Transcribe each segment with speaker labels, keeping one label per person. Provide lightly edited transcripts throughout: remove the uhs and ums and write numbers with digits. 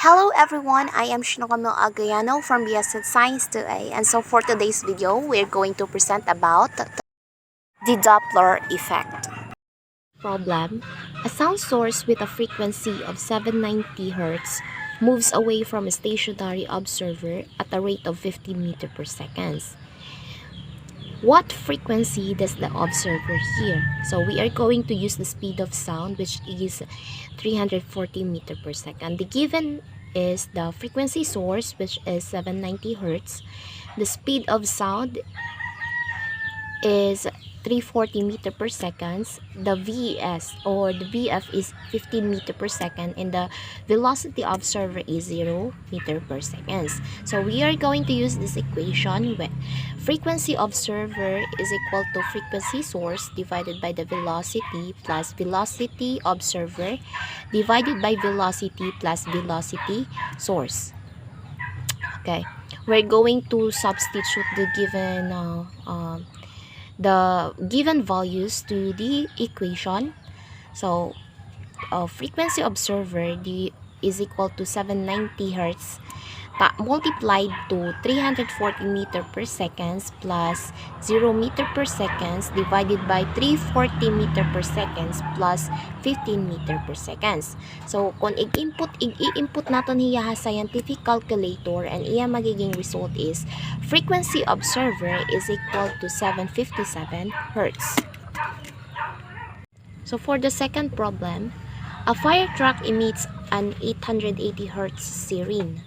Speaker 1: Hello everyone, I am snsnjdjsmamakw from BS Science 2A, and so for today's video, we're going to present about the Doppler effect. Problem: a sound source with a frequency of 790 Hz moves away from a stationary observer at a rate of 50 meters per second. What frequency does the observer hear? So we are going to use the speed of sound, which is 340 meters per second. The given is the frequency source, which is 790 Hz. The speed of sound is 340 meters per second. The VS or the VF is 15 meters per second, and the velocity of observer is 0 meters per second. So we are going to use this equation where frequency observer is equal to frequency source divided by the velocity plus velocity observer divided by velocity plus velocity source. Okay, we're going to substitute the given values to the equation. So frequency observer is equal to 790 Hz multiplied to 340 meter per second plus 0 meter per second divided by 340 meter per second plus 15 meter per second. So kung i-input natin hiya sa scientific calculator, and iya magiging result is frequency observer is equal to 757 Hz. So for the second problem, a fire truck emits an 880 Hz siren.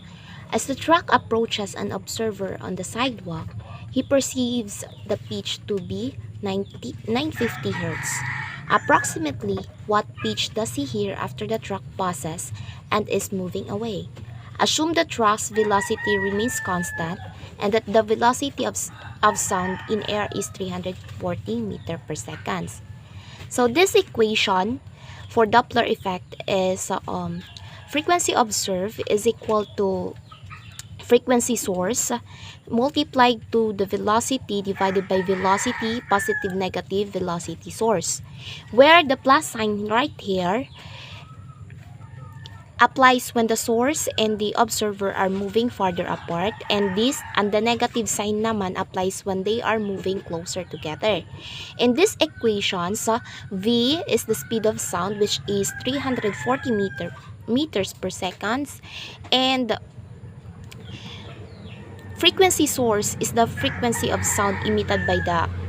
Speaker 1: As the truck approaches an observer on the sidewalk, he perceives the pitch to be 950 Hz. Approximately, what pitch does he hear after the truck passes and is moving away? Assume the truck's velocity remains constant and that the velocity of sound in air is 340 meters per second. So this equation for Doppler effect is frequency observed is equal to frequency source multiplied to the velocity divided by velocity positive negative velocity source, where the plus sign right here applies when the source and the observer are moving farther apart, and the negative sign naman applies when they are moving closer together. In this equations, V is the speed of sound, which is 340 meters per second, and frequency source is the frequency of sound emitted by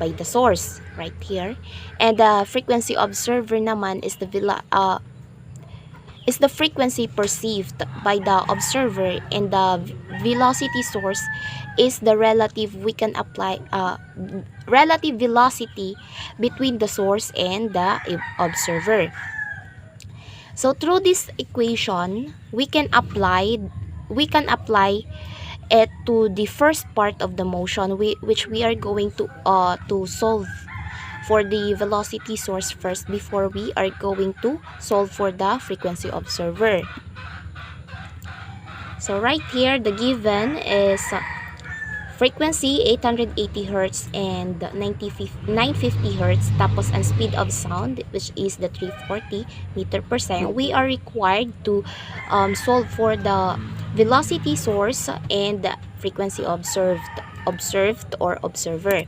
Speaker 1: the source right here, and the frequency observer naman is the frequency perceived by the observer, and the velocity source is the relative relative velocity between the source and the observer. So through this equation, we can apply it to the first part of the motion, which we are going to solve for the velocity source first before we are going to solve for the frequency observer. So right here, the given is frequency 880 Hz and 950 Hz, tapos ang speed of sound, which is the 340 meter per second. We are required to solve for the velocity source and the frequency observed or observer.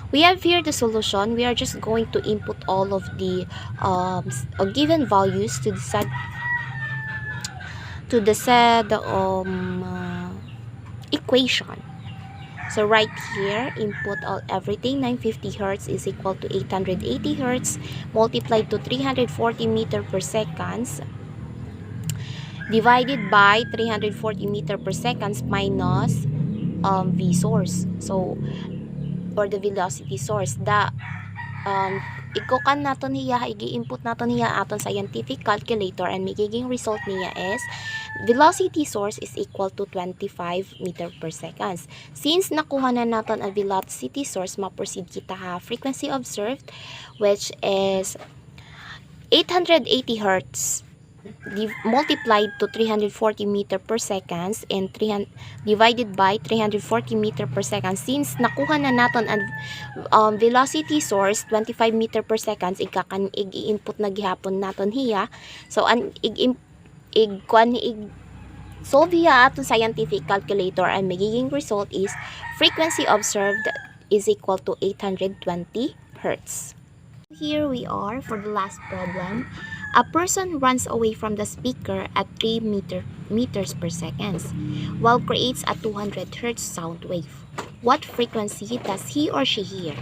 Speaker 1: We have here the solution. We are just going to input all of the given values to the said equation. So right here, input everything. 950 Hz is equal to 880 Hz multiplied to 340 meter per second divided by 340 meter per second minus V source. So, or the velocity source. Ikukan natin hiya, i-input natin hiya aton scientific calculator, and magiging result niya is velocity source is equal to 25 meter per second. Since nakuha na natin ang velocity source, ma-proceed kita ha frequency observed, which is 880 Hz multiplied to 340 meter per second and divided by 340 meter per second. Since nakuha na natin ang velocity source 25 meter per second, i-input na gihapon natin hiya. So So via atong scientific calculator, ang magiging result is frequency observed is equal to 820 Hertz. Here we are for the last problem. A person runs away from the speaker at 3 meters per second while creates a 200 Hz sound wave. What frequency does he or she hear?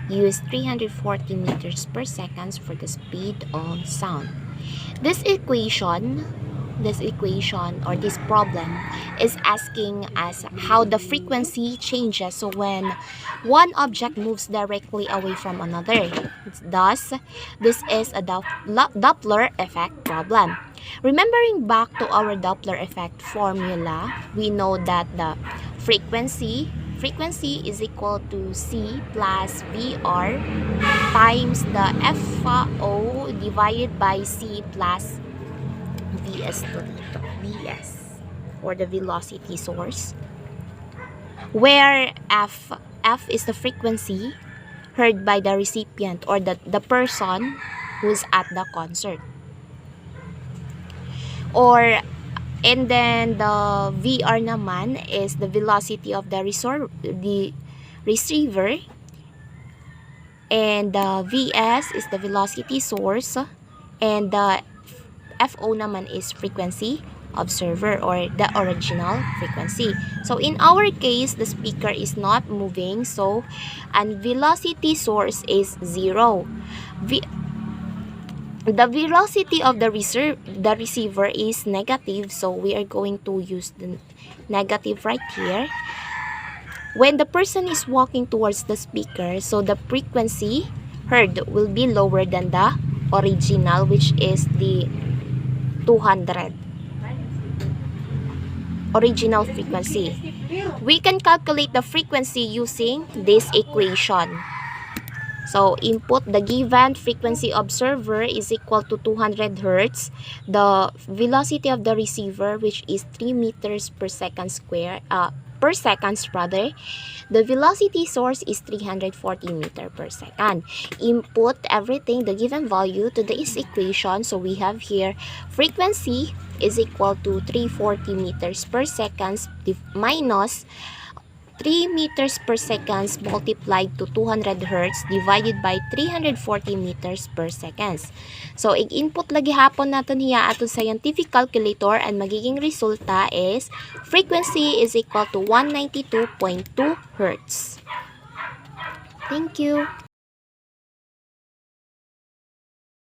Speaker 1: Use 340 meters per second for the speed of sound. This equation or this problem is asking us how the frequency changes so when one object moves directly away from another. Thus, this is a Doppler effect problem. Remembering back to our Doppler effect formula, we know that the frequency is equal to C plus VR times the FO divided by C plus Vs or the velocity source, where F is the frequency heard by the recipient or the person who's at the concert, and then the VR naman is the velocity of the receiver, and the Vs is the velocity source, and the FO naman is frequency observer or the original frequency. So in our case, the speaker is not moving, so and velocity source is 0. The velocity of the receiver is negative, so we are going to use the negative right here. When the person is walking towards the speaker, so the frequency heard will be lower than the original, which is the 200 original frequency. We can calculate the frequency using this equation. So input the given frequency observer is equal to 200 Hertz. The velocity of the receiver, which is 3 meters per second per seconds rather. The velocity source is 340 meter per second. Input everything, the given value, to this equation. So we have here frequency is equal to 340 meters per second minus 3 meters per second multiplied to 200 Hertz divided by 340 meters per second. So, i-input lagi hapon natin hiya ato scientific calculator and magiging resulta is frequency is equal to 192.2 Hertz. Thank you.